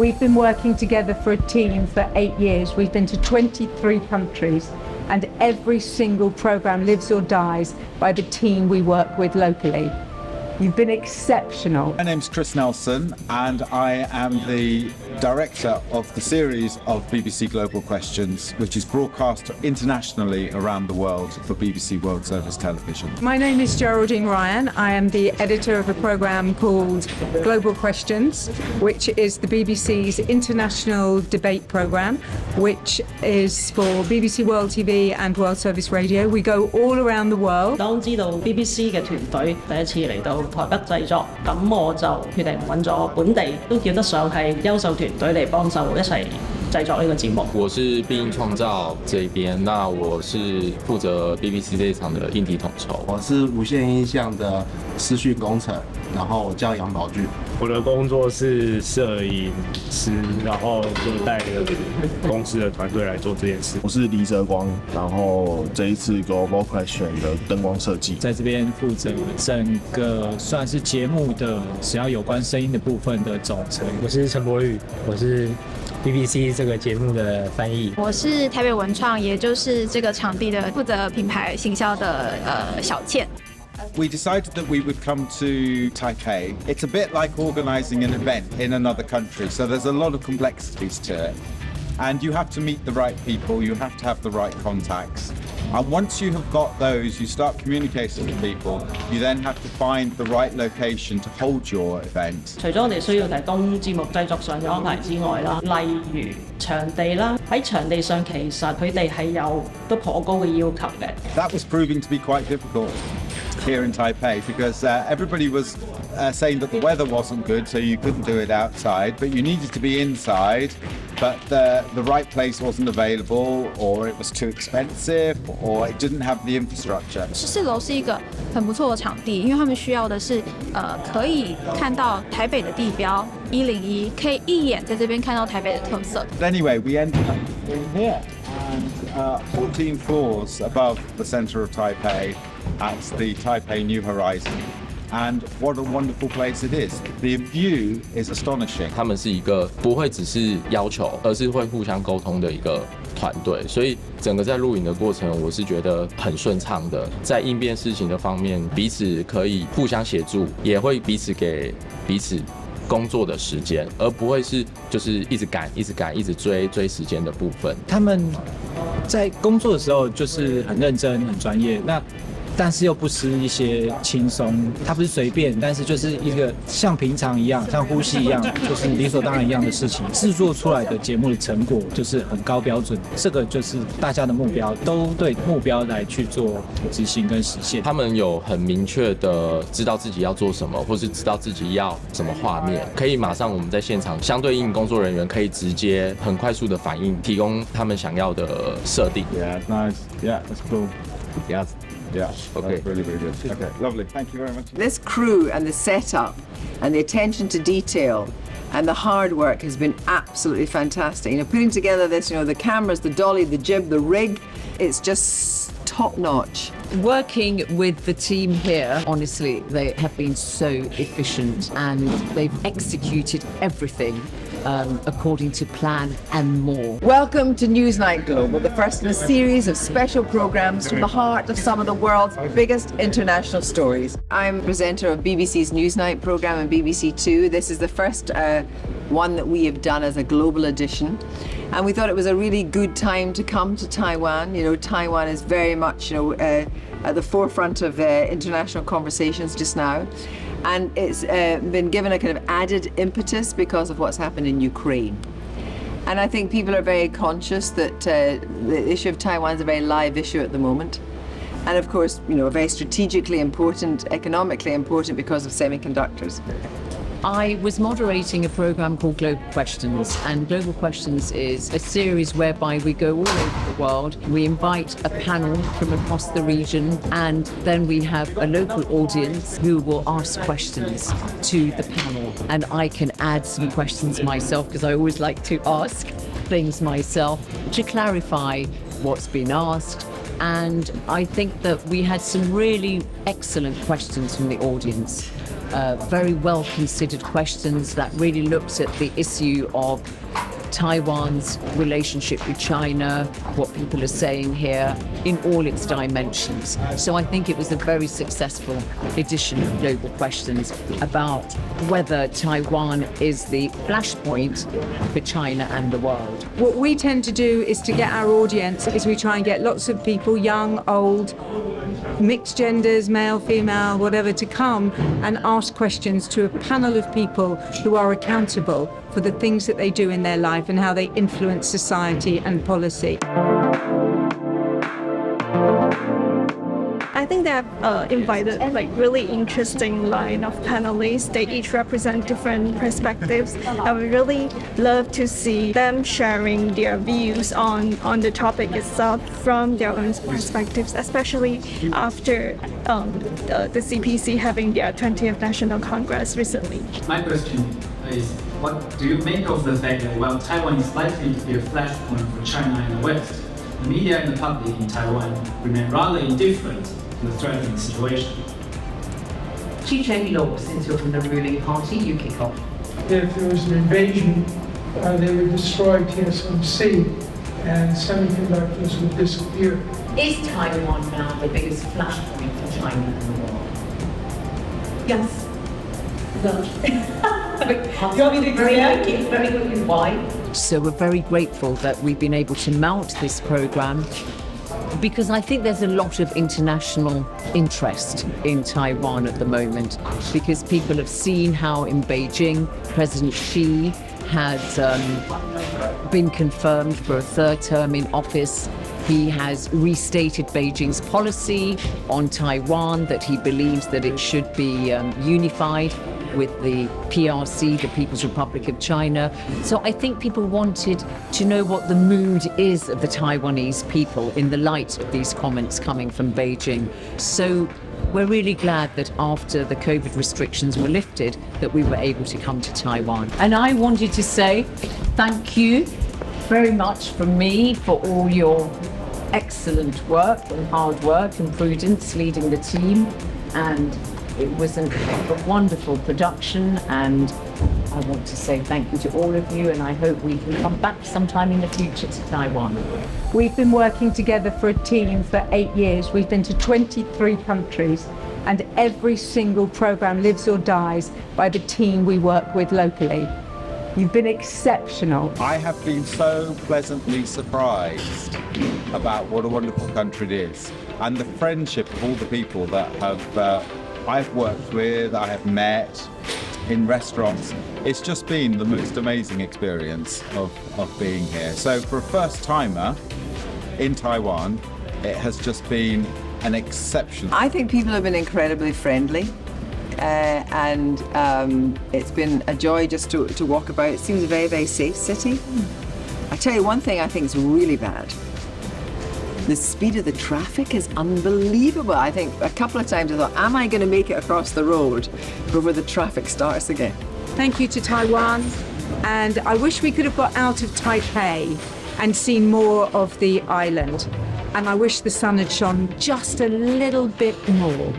We've been working together for a team for 8 years. We've been to 23 countries, and every single program lives or dies by the team we work with locally. You've been exceptional. My name's Chris Nelson, and I am the director of the series of BBC Global Questions, which is broadcast internationally around the world for BBC World Service Television. My name is Geraldine Ryan. I am the editor of a program called Global Questions, which is the BBC's international debate program, which is for BBC World TV and World Service Radio. We go all around the world. 當知道 BBC 嘅團隊第一次嚟到台北製作，咁我就決定揾咗本地都叫得上係優秀團隊嚟幫手一齊製作呢個節目。我是必應創造這邊，那我是負責 BBC 這一場的硬體統籌。我是無線音像的視訊工程，然後我叫楊寶俊。我的工作是攝影師，然後就帶着公司的團隊來做這件事。我是黎澤光，然後這一次 Global Question 的燈光設計，在這邊負責整個算是節目的只要有關聲音的部分的總成。我是陳柏宇，我是 BBC 這個節目的翻譯。我是台北文創，也就是這個場地的負責品牌行銷的小倩。We decided that we would come to Taipei. It's a bit like organising an event in another country, so there's a lot of complexities to it. And you have to meet the right people, you have to have the right contacts. And once you have got those, you start communicating with people, you then have to find the right location to hold your event. 除咗我哋需要提供節目製作上嘅安排之外啦，例如場地啦，喺場地上其實佢哋係有都頗高嘅要求嘅。That was proving to be quite difficult here in Taipei because everybody was saying that the weather wasn't good, so you couldn't do it outside, but you needed to be inside, but the right place wasn't available, or it was too expensive, or it didn't have the infrastructure. 4楼是一个很不错的场地，因为他们需要的是可以看到台北的地标101，可以一眼在这边看到台北的特色。But anyway, we ended up in here, and 14 floors above the centre of Taipei at the Taipei New Horizon. And what a wonderful place it is. The view is astonishing. 他们是一个不会只是要求，而是会互相沟通的一个团队，所以整个在录影的过程，我是觉得很顺畅的。在应变事情的方面，彼此可以互相协助，也会彼此给彼此工作的时间，而不会是就是一直赶、一直赶、一直追时间的部分。他们在工作的时候就是很认真、很专业。但是又不失一些轻松，它不是随便，但是就是一个像平常一样，像呼吸一样，就是理所当然一样的事情。制作出来的节目的成果就是很高标准，这个就是大家的目标，都对目标来去做执行跟实现。他们有很明确的知道自己要做什么，或是知道自己要什么画面，可以马上我们在现场相对应工作人员可以直接很快速的反应，提供他们想要的设定。Yeah, nice. Yeah, that's cool. Yes. Yeah, okay. Really, really good. Okay, lovely. Thank you very much. This crew and the setup and the attention to detail and the hard work has been absolutely fantastic. Putting together this, the cameras, the dolly, the jib, the rig, it's just top notch. Working with the team here, honestly, they have been so efficient and they've executed everything according to plan and more. Welcome to Newsnight Global, the first in a series of special programs from the heart of some of the world's biggest international stories. I'm presenter of BBC's Newsnight program and BBC Two. This is the first one that we have done as a global edition. And we thought it was a really good time to come to Taiwan. Taiwan is very much, at the forefront of international conversations just now. And it's been given a kind of added impetus because of what's happened in Ukraine. And I think people are very conscious that the issue of Taiwan is a very live issue at the moment. And of course, very strategically important, economically important because of semiconductors. I was moderating a program called Global Questions, and Global Questions is a series whereby we go all over the world. We invite a panel from across the region, and then we have a local audience who will ask questions to the panel. And I can add some questions myself, because I always like to ask things myself to clarify what's been asked. And I think that we had some really excellent questions from the audience. very well considered questions that really looked at the issue of Taiwan's relationship with China, what people are saying here in all its dimensions. So I think it was a very successful edition of Global Questions about whether Taiwan is the flashpoint for China and the world. What we tend to do is to get our audience is we try and get lots of people, young, old, mixed genders, male, female, whatever, to come and ask questions to a panel of people who are accountable for the things that they do in their life and how they influence society and policy. I think they have invited like really interesting line of panelists. They each represent different perspectives. I would really love to see them sharing their views on the topic itself from their own perspectives, especially after the CPC having their 20th National Congress recently. My question is, what do you make of the fact that while Taiwan is likely to be a flashpoint for China and the West, the media and the public in Taiwan remain rather indifferent to the threatening situation? Chi Law, since you're from the ruling party, you kick off. If there was an invasion, they would destroy TSMC and semiconductors would disappear. Is Taiwan now the biggest flashpoint for China and the world? Yes. Why? So we're very grateful that we've been able to mount this program because I think there's a lot of international interest in Taiwan at the moment because people have seen how in Beijing President Xi has been confirmed for a third term in office. He has restated Beijing's policy on Taiwan, that he believes that it should be unified with the PRC, the People's Republic of China. So I think people wanted to know what the mood is of the Taiwanese people in the light of these comments coming from Beijing. So we're really glad that after the COVID restrictions were lifted, that we were able to come to Taiwan. And I wanted to say thank you very much from me for all your excellent work and hard work and prudence leading the team. And it was a wonderful production, and I want to say thank you to all of you, and I hope we can come back sometime in the future to Taiwan. We've been working together for a team for 8 years. We've been to 23 countries, and every single program lives or dies by the team we work with locally. You've been exceptional. I have been so pleasantly surprised about what a wonderful country it is, and the friendship of all the people that I've worked with, I have met in restaurants. It's just been the most amazing experience of being here. So for a first timer in Taiwan, it has just been an exception. I think people have been incredibly friendly. And it's been a joy just to walk about. It seems a very, very safe city. I tell you one thing I think is really bad. The speed of the traffic is unbelievable. I think a couple of times I thought, am I going to make it across the road before the traffic starts again? Thank you to Taiwan, and I wish we could have got out of Taipei and seen more of the island. And I wish the sun had shone just a little bit more.